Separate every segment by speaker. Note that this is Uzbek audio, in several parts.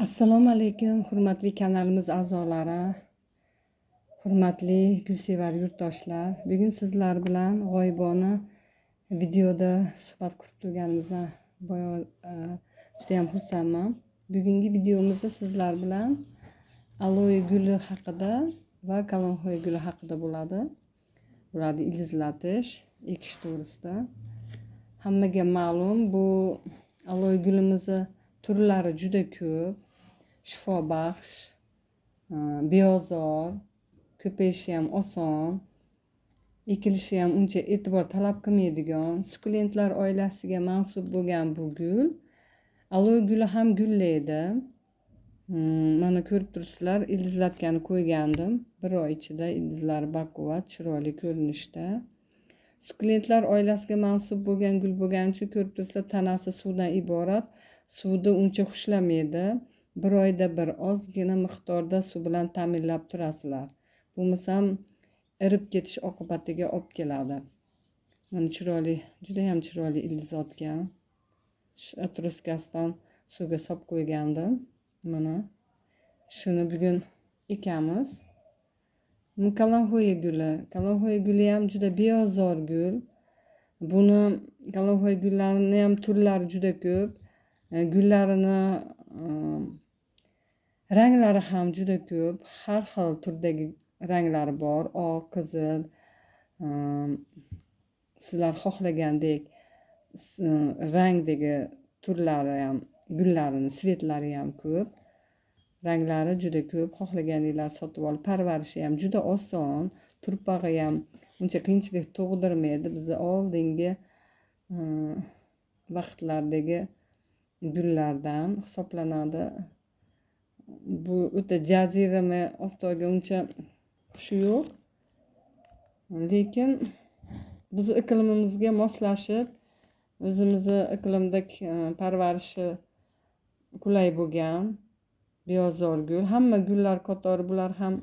Speaker 1: Assalomu alaykum, hurmatli kanalimiz a'zolari, hurmatli gulsevar yurtdoshlar. Bugun sizlar bilan g'oyibona videoda suhbat qurib turganimizdan juda ham xursandman. Bugungi videomizda sizlar bilan aloe guli haqida va kalonhoy guli haqida bo'ladi. Bularni ildizlatish, ekish to'g'risida. Hammaga ma'lum, bu aloe gulimizni turlari juda ko'p. Shifobaxsh, beozor, ko'payishi ham oson, ekilishi ham uncha e'tibor talab qilmaydigan, sukulentlar oilasiga mansub bo'lgan bu gul. Aloe guli ham gullaydi. Mana ko'rib turibsizlar, ildizlatgani qo'ygandim. Bir oy ichida ildizlari baquvvat, chiroyli ko'rinishda. Sukulentlar oilasiga mansub bo'lgan gul bo'lgani uchun ko'rib turibsizlar, tanasi suvdan iborat. Suvni uncha xushlamaydi. Bir oyda bir ozgina miqdorda suv bilan ta'minlab turasizlar. Bo'lmasam irib ketish oqibatiga olib keladi. Mana chiroyli, juda ham chiroyli ildiz otgan. Atroskasidan suvga solib qo'ygandim. Mana shuni bugun ekamiz. Kalonhoy guli. Kalonhoy guli ham juda beozor gul. Buni kalonhoy gullarini ham turlari juda ko'p. Gullarini ranglari ham juda ko'p. Har xil turdagi ranglari bor. Oq, qizil, sizlar xohlagandek rangdagi turlari ham, gullarini, svetlari ham ko'p. Ranglari juda ko'p. Xohlaganinglar sotib olib, parvarishi ham juda oson. Turpag'i ham uncha qiyinchilik tug'dirmaydi. Bizni oldingi vaqtlardagi gullardan hisoblanadi. Bu o'ta jazirama oftobga uncha xushi yo'q. Lekin biz iqlimimizga moslashib, o'zimizni iqlimda parvarishi qulay bo'lgan beozor gul. Hamma gullar qatori bular ham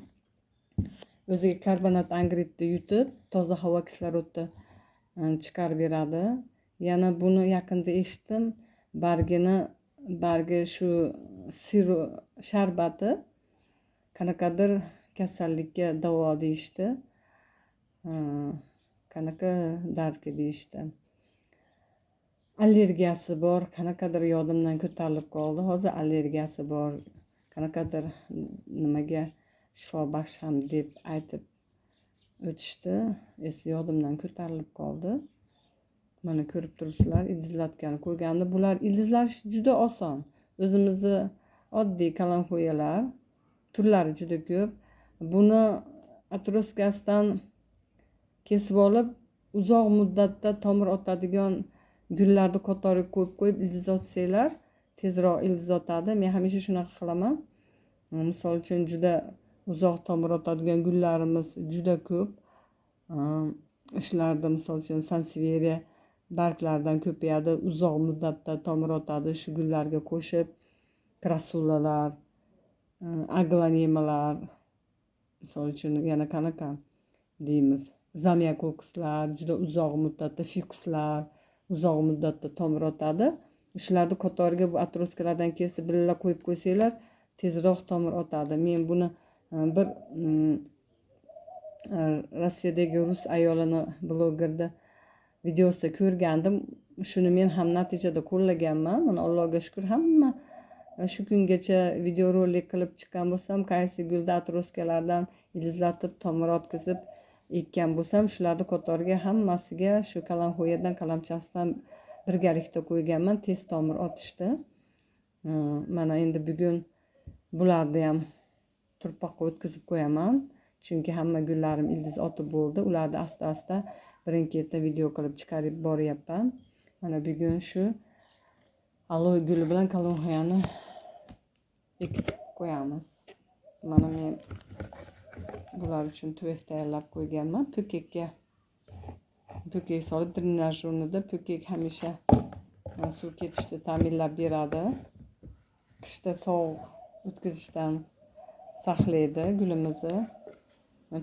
Speaker 1: o'ziga karbonat angidridni yutib, toza havo kislorodni chiqarib beradi. Yana buni yaqinda eshitdim, bargi shu sharbati qanaqadir kasallikka davo deyishdi. Qanaqa dardga deyishdi. Allergiyasi bor, qanaqadir yodimdan ko'tarilib qoldi. Hozir allergiyasi bor, qanaqadir nimaga shifobaxsh ham deb aytib o'tishdi. Yodimdan ko'tarilib qoldi. Mana ko'rib turibsizlar, ildizlatgani qo'ygandi. Bular ildizlash juda oson. O'zimizni oddiy kalonhoyalar, turlari juda ko'p. Buni atroskasidan kesib olib, uzoq muddatda tomir otadigan gullarni qatoriga qo'yib ildiz otsanglar, tezroq ildiz otadi. Men hamisha shunaqa qilaman. Misol uchun juda uzoq tomir otadigan gullarimiz juda ko'p. Ishlarda misol uchun sanseveriya barglaridan ko'payadi, uzoq muddatda tomir otadi. Shu gullarga qo'shib krasulalar, aglonemalar, misol uchun yana qanaqa deymiz, zamyakokuslar, juda uzoq muddatda fikuslar, uzoq muddatda tomir otadi. Shularni qatoriga bu atroskalardan kesib birga qo'yib qo'ysanglar, tezroq tomir otadi. Men buni bir Rossiyadagi rus ayolini blogerda videosida ko'rgandim. Shuni men ham natijada qo'llaganman. Mana Allohga shukr, hamma shu kungacha videorolik qilib chiqqan bo'lsam, qaysi gulda atroskalardan ildizlatib tomir otkizib ekkan bo'lsam, shularni qatoriga hammasiga shu kalonhoyadan qalamchasidan birgalikda qo'yganman. Tez tomir otishdi. Mana endi bugun bularni ham turpoqqa o'tkazib qo'yaman. Chunki hamma gullarim ildiz otib bo'ldi. Ularni asta-asta birin-ketin video qilib chiqarib boryapman. Mana bugun shu aloe guli bilan kalonhoyani ekib qo'yamiz. Mana men bular uchun tuvak tayyorlab qo'yganman. Po'kak solib, drenaj o'rnida po'kak hamisha suv ketishni ta'minlab beradi. Qishda sovuq o'tkazishdan saqlaydi gulimizni.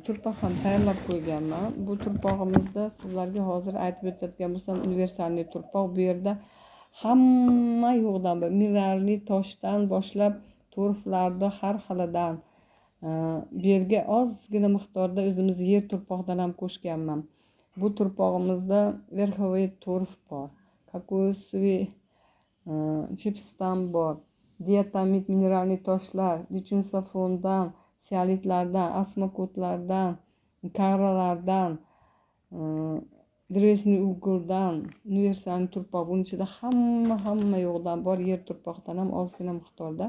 Speaker 1: Turpoq ham tayyorlab qo'yganman. Bu turpog'imizda sizlarga hozir aytib o'tadigan bo'lsam, universalniy turpoq. Bu yerda hamma yo'qdan, mineralniy toshdan boshlab turflarni har xilidan bu yerga ozgina miqdorda o'zimiz yer turpoqdan ham qo'shganman. Bu turpog'imizda verxovoy turf bor, kokosviy chipsdan bor, diatomit mineralniy toshlar, dichinsofondan, sialitlardan, asmokotlardan, karalardan, drevesniy ugurdan, universalniy turpoq. Buning ichida hamma yo'qdan bor yer turpoqdan ham ozgina miqdorda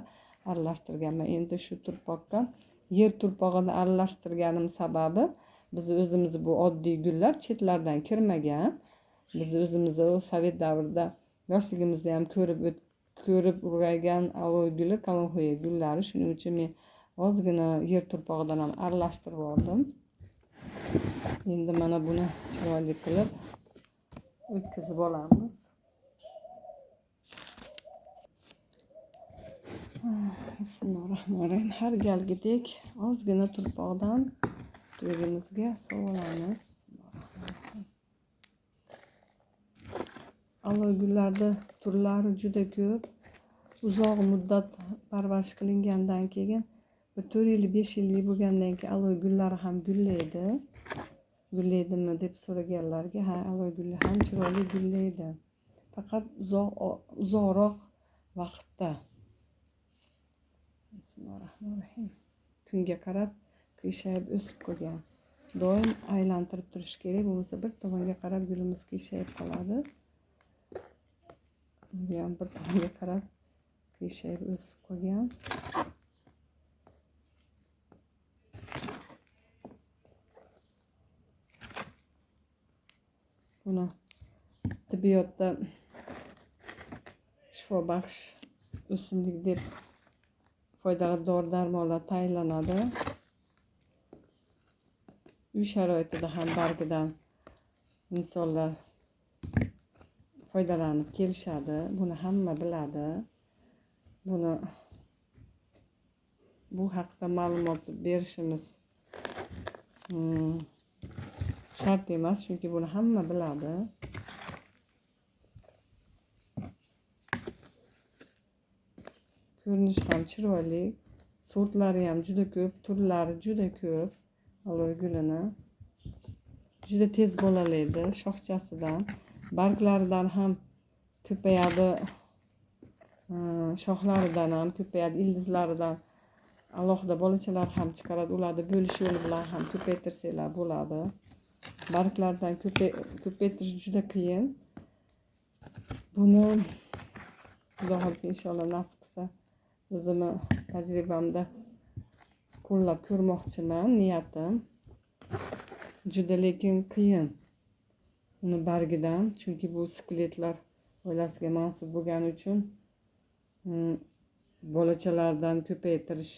Speaker 1: aralashtirganman. Endi shu turpoqqa yer turpog'ini aralashtirganim sababi biz o'zimiz bu oddiy gullar chetlardan kirmagan. Biz o'zimiz sovet davrida yoshligimizda ham ko'rib ulg'aygan aloe guli, kalonxo'ya gullari. Shuning uchun men ozgina yer turpog'idan ham aralashtirib oldim. Endi mana buni chiroyli qilib o'tkazib olamiz. Bismillahirrohmanirrohim. Har galgidek ozgina turpoqdan tugimizga solamiz. Aloe gullarni turlari juda ko'p. Uzoq muddat parvarish qilingandan keyin 4 yil 5 yillik bo'lgandan keyin aloe gullari ham gullaydi. Gullaydimi deb so'raganlarga, ha, aloe gulli ham chiroyli gullaydi. Faqat uzoqroq vaqtda. Bismillahirrohmanirrohim. Kunga qarab qiyshayib o'sib qolgan. Doim aylantirib turish kerak, bo'lmasa bir tomonga qarab gulimiz qiyshayib qoladi. Bu ham bir tomonga qarab qiyshayib o'sib qolgan. Buni tibbiyotda shifobaxsh o'simlik deb foydali dori-darmonlar tayinlanadi. Uy sharoitida ham bargidan insonlar foydalanib kelishadi. Buni hamma biladi. Bu haqda ma'lumot berishimiz shart emas, chunki buni hamma biladi. Ko'rinishi ham chiroyli, sortlari ham juda ko'p, turlari juda ko'p. Aloe gulini juda tez bolalaydi, shoxchasidan, barglaridan ham ko'payadi, shoxlaridan ham ko'payadi, ildizlaridan alohida bolachalar ham chiqaradi. Ularni bo'lish yo'li bilan ham ko'paytirsanglar bo'ladi. Barglardan ko'paytirish juda qiyin. Buni Xudo xohlasa inshaalloh nasib qilsa o'zimni tajribamda qo'llab ko'rmoqchiman, niyatim. Juda lekin qiyin uni bargidan, chunki bu skeletlar oilasiga mansub bo'lgani uchun bolachalardan ko'paytirish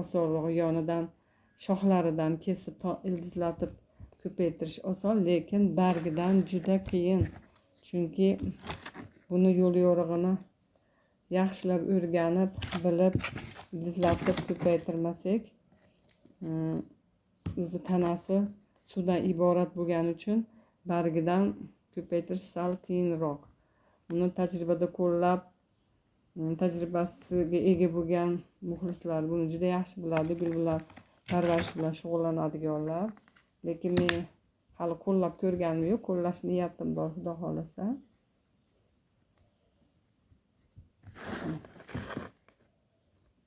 Speaker 1: osonroq, yonidan shoxlaridan kesib ildizlatib ko'paytirish oson, lekin bargidan juda qiyin. Chunki buni yo'l yo'rig'ini yaxshilab o'rganib, bilib, ildizlatib ko'paytirmasak, o'zi tanasi suvdan iborat bo'lgani uchun bargidan ko'paytirish sal qiyinroq. Uni tajribada qo'llab, tajribasiga ega bo'lgan muxlislar buni juda yaxshi biladi, gul bilan parvarish bilan shug'ullanadiganlar. Lekin men hali qo'llab ko'rganim yo'q, qo'llash niyatim bor, Xudo xolasa.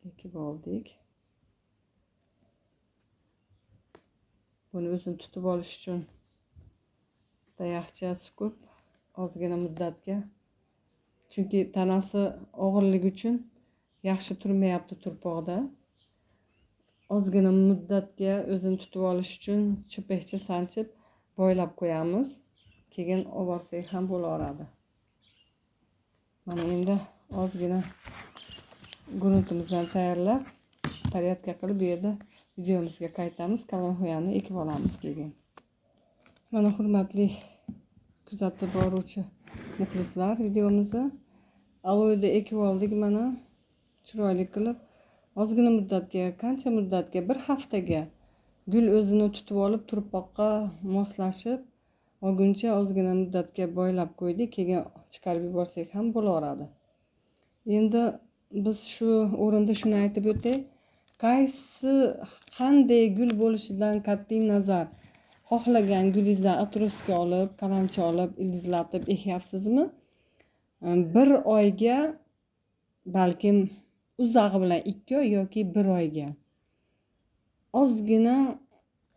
Speaker 1: Ekib oldik. Buni o'zini tutib olish uchun tayoqcha suqib ozgina muddatga, chunki tanasi og'irligi uchun yaxshi turmayapti turpoqda. Ozgina muddatga o'zini tutib olish uchun chipakcha sanchib boylab qo'yamiz. Keyin olib borsak ham bo'laveradi. Mana endi ozgina gruntimizni tayyorlab, porядка qilib bu yerda videomizga qaytamiz. Kalonxo'yani ekib olamiz keyin. Mana hurmatli kuzatib boruvchi muxlislar, videomizni aloe'da ekib oldik. Mana chiroyli qilib ozgina muddatga, qancha muddatga, bir haftaga gul o'zini tutib olib, turpoqqa moslashib olguncha ozgina muddatga boylab qo'ydik. Keyin chiqarib yuborsak ham bo'laveradi. Endi biz shu o'rinda shuni aytib o'tay. Qanday gul bo'lishidan qat'iy nazar xohlagan gulingizdan atroska olib, qalamchi olib, ildizlatib ekyapsizmi? Bir oyga, balkim uzog'i bilan 2 oy yoki 1 oyga ozgina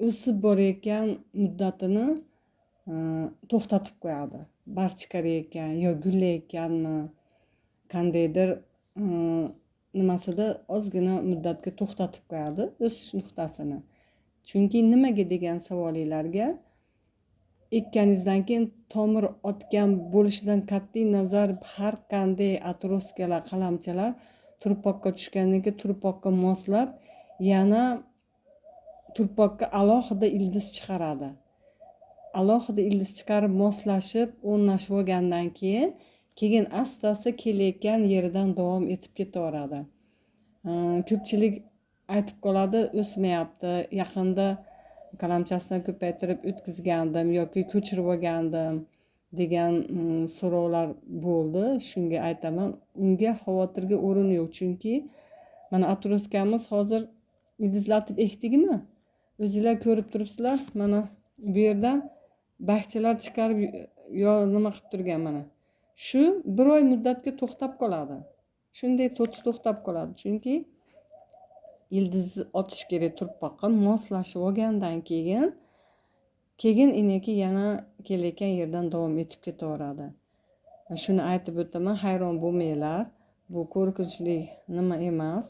Speaker 1: o'sib borayotgan muddatini to'xtatib qo'yadi. Barg chiqarayotgan yo gullayotganmi, qandaydir nimasida ozgina muddatga to'xtatib qo'yadi o'sish nuqtasini. Chunki nimaga degan savolinglarga, ekkaningizdan keyin tomir otgan bo'lishidan qat'iy nazar har qanday atroskalar, qalamchalar turpoqqa tushgandan keyin turpoqqa moslab, yana turpoqqa alohida ildiz chiqaradi. Alohida ildiz chiqarib moslashib, o'rnashib olgandan keyin asta-asta kelayotgan yeridan davom etib ketaveradi. Ko'pchilik aytib qoladi, o'smayapti, yaqinda qalamchasidan ko'paytirib o'tkazgandim yoki ko'chirib olgandim degan so'rovlar bo'ldi. Shunga aytaman, unga xavotirga o'rin yo'q, chunki mana atroskamiz hozir ildizlatib ekdikmi? O'zinglar ko'rib turibsizlar, mana bu yerdan baxchalar chiqarib yo nima qilib turgan mana. Shu 1 oy muddatga to'xtab qoladi. Shunday to'xtab qoladi, chunki ildizni otish kerak turpoqqa moslashib olgandan keyin inaki yana kelayotgan yerdan davom etib ketaveradi. Shuni aytib o'taman, hayron bo'lmanglar. Bu qo'rqinchli nima emas.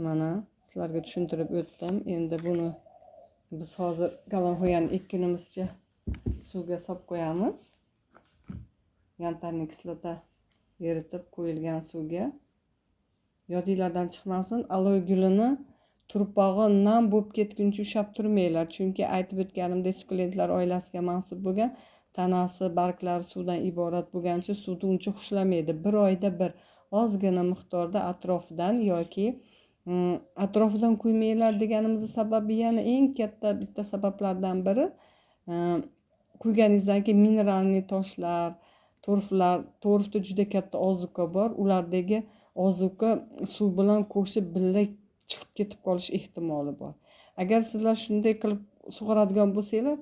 Speaker 1: Mana sizlarga tushuntirib o'tdim. Endi buni biz hozir kalanxo'yani 2 kunimizcha suvga solib qo'yamiz. Yantarni kislota eritib qo'yilgan suvga. Yodinglardan chiqmasin, aloe gulini turpog'i nam bo'lib ketguncha ushlab turmanglar, chunki aytib o'tganimdek sukulentlar oilasiga mansub bo'lgan, tanasi, barglari suvdan iborat bo'lgancha suvni uncha xushlamaydi. 1 oyda bir ozgina miqdorda atrofidan yoki atrofidan qo'ymanglar deganimizning sababi yana eng katta bitta sabablardan biri, quyganingizdan keyin mineralniy toshlar, torfda juda katta ozuqa bor. Ulardagi ozuqa suv bilan qo'shib birga chiqib ketib qolish ehtimoli bor. Agar sizlar shunday qilib sug'oradigan bo'lsanglar,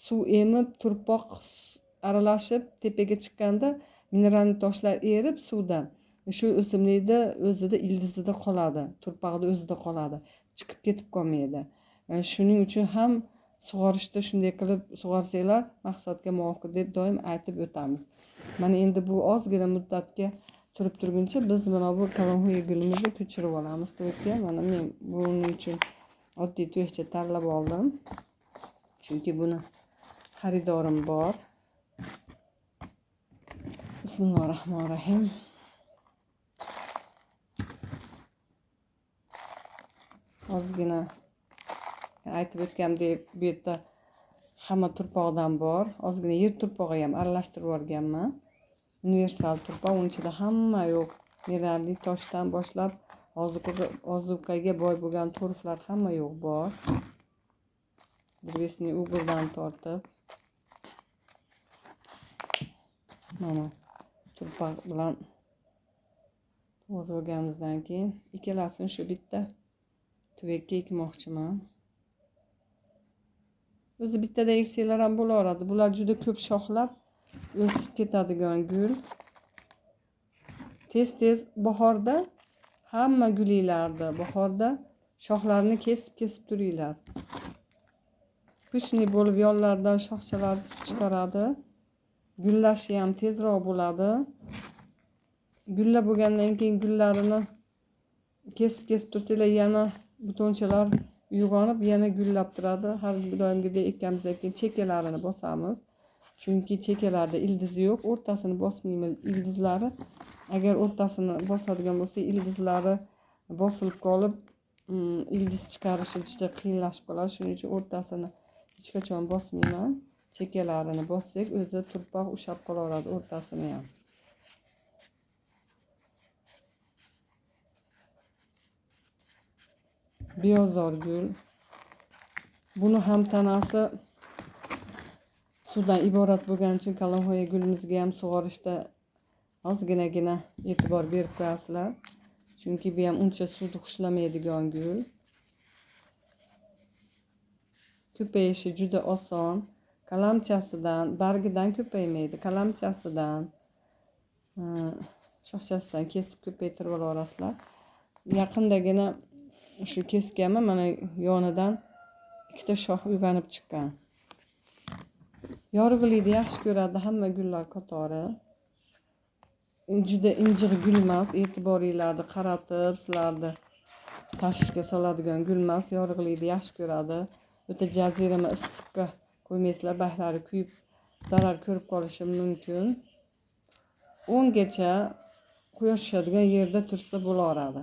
Speaker 1: suv emib, turpoq aralashib tepaga chiqqanda mineralniy toshlar erib suvdan shu o'simlikda o'zida ildizida qoladi, turpoqda o'zida qoladi, chiqib ketib qolmaydi. Shuning uchun ham sug'orishda shunday qilib sug'orsanglar maqsadga muvofiq deb doim aytib o'tamiz. Mana endi bu ozgina muddatga turib turguncha biz mana bu kalanxo'ya gulimizni ko'chirib olamiz to'yga. Mana men buning uchun oddiy to'ycha tanlab oldim. Chunki buni xaridorim bor. Bismillahirrohmanirrohim. Ozgina aytib o'tgandek bu yerda hamma turpoqdan bor. Ozgina yer turpog'i ham aralashtirib yuborganman. Universal turpoq, uning ichida hamma yo'q. Mineralniy toshdan boshlab ozuqaga boy bo'lgan torflar hamma yo'q bor. Bresni ugurdan tortib mana turpoq bilan o'zganimizdan keyin ikkalasini shu bitta tuvakka ekmoqchiman. O'zi bittada eksanglar ham bo'laveradi. Bular juda ko'p shoxlab o'sib ketadigan gul. Tez bahorda hamma gulinglarda bahorda shoxlarini kesib turinglar. Qishni bo'lib yonlaridan shoxchalar chiqaradi. Gullashi ham tezroq bo'ladi. Gulla bo'lgandan keyin gullarini kesib tursanglar yana butonchalar uyg'onib yana gullab turadi. Har doimgidek ekkamizdan keyin chekkalarini bosamiz. Chunki chekkalarda ildizi yo'q, o'rtasini bosmaymiz ildizlari. Agar o'rtasini bosadigan bo'lsa, ildizlari bosilib qolib, ildiz chiqarishi juda qiyinlashib qoladi. Shuning uchun o'rtasini hech qachon bosmayman. Chekkalarini bossak, o'zi turpoq ushlab qolaveradi o'rtasini ham. Biyozor gul. Buni ham tanasi suvdan iborat bo'lgani uchun kalanxo'ya gulimizga ham sug'orishda ozginagina e'tibor berib qo'yasizlar. Chunki bu ham uncha suvni xushlamaydigan gul. Ko'payishi juda oson. Qalamchasidan, bargidan ko'paymaydi. Qalamchasidan, shoxchasidan kesib ko'paytirib olaverasizlar. Yaqindagina shu kesganman, mana yonidan ikkita shox uyg'onib chiqqan. Yorug'likni yaxshi ko'radi hamma gullar qatori. Juda injiq gul emas, e'tiboringlarni qaratib, sizlarni tashvishga soladigan gul emas. Yorug'likni yaxshi ko'radi. O'ta jazirama issiqqa qo'ymaysizlar, barglari kuyib zarar ko'rib qolishi mumkin. 10 gacha quyosh tushadigan yerda tursa bo'laveradi.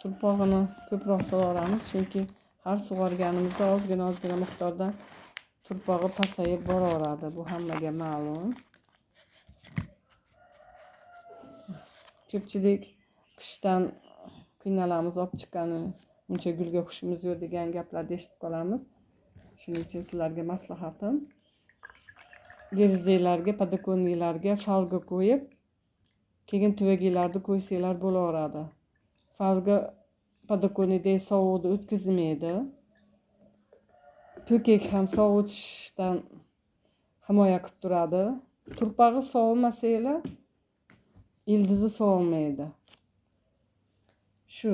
Speaker 1: Turpog'ini ko'proq solaveramiz, chunki har sug'organimizda ozgina miqdorda turpog'i pasayib boraveradi. Bu hammaga ma'lum. Ko'pchilik qishdan qiynalamiz, olib chiqqani uncha gulga xushimiz yo'q degan gaplarni eshitib qolamiz. Shuning uchun sizlarga maslahatim, derazanglarga, podokonniylarga falga qo'yib, keyin tuvaginglarni qo'ysanglar bo'laveradi. Falga podokonniyda sovuqni o'tkazmaydi. Po'kak ham sovuq o'tishdan himoya qilib turadi. Turpog'i sovimasanglar, ildizi sovimaydi. Shu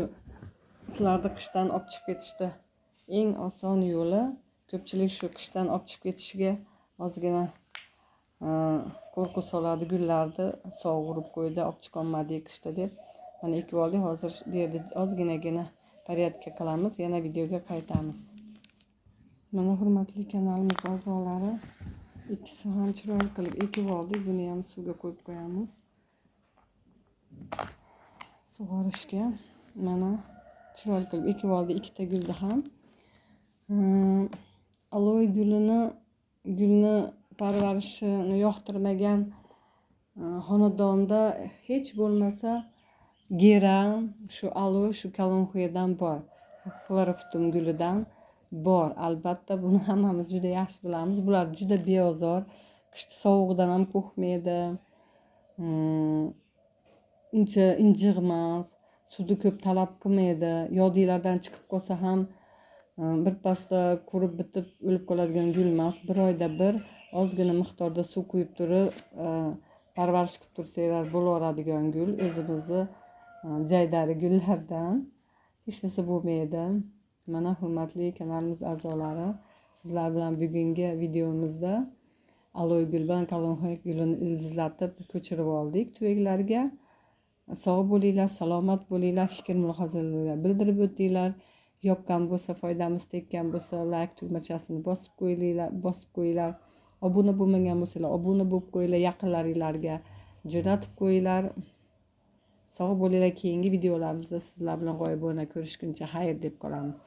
Speaker 1: sizlarni qishdan olib chiqib ketishda eng oson yo'li. Ko'pchilik shu qishdan olib chiqib ketishiga ozgina qo'rquv soladi. Gullarni sovuq urib qo'ydi, olib chiqolmadik qishda deb. Mana ekib oldik, hozir bu yerda ozginagina porядка qilamiz, yana videoga qaytamiz. Mana hurmatli kanalimiz a'zolari, ikkisi ham chiroyli qilib ekib oldik. Buni ham suvga qo'yib qo'yamiz. Sug'orishga mana chiroyli qilib ekib oldik ikkita gulni ham. Aloe gulni parvarishini yoqtirmagan xonadonda hech bo'lmasa geran, shu aloe, shu kalonxoyadan bor. Xlorofitum gulidan bor. Albatta buni hammamiz juda yaxshi bilamiz. Bular juda beozor. Qishda sovuqdan ham qo'rqmaydi. Uncha injiq emas. Suvni ko'p talab qilmaydi. Yodinglardan chiqib qolsa ham birpasda qurib bitib o'lib qoladigan gul emas. Bir oyda bir ozgina miqdorda suv quyib turib, parvarish qilib tursanglar bo'laveradigan gul. O'zimizni jaydari gullardan hech narsa bo'lmaydi. Mana hurmatli kanalimiz a'zolari, sizlar bilan bugungi videomizda aloe gul bilan kalonxoya gulini ildizlatib ko'chirib oldik tuvaklarga. Sog' bo'linglar, salomat bo'linglar, fikr mulohazalarni bildirib o'tinglar. Yoqqan bo'lsa, foydamiz tekkan bo'lsa, like tugmachasini bosib qo'yinglar. Obuna bo'lmagan bo'lsalar, obuna bo'lib qo'yinglar, yaqinlaringlarga jo'natib qo'yinglar. Sog' bo'linglar. Keyingi videolarimizda sizlar bilan g'oyibona ko'rishguncha xayr deb qolamiz.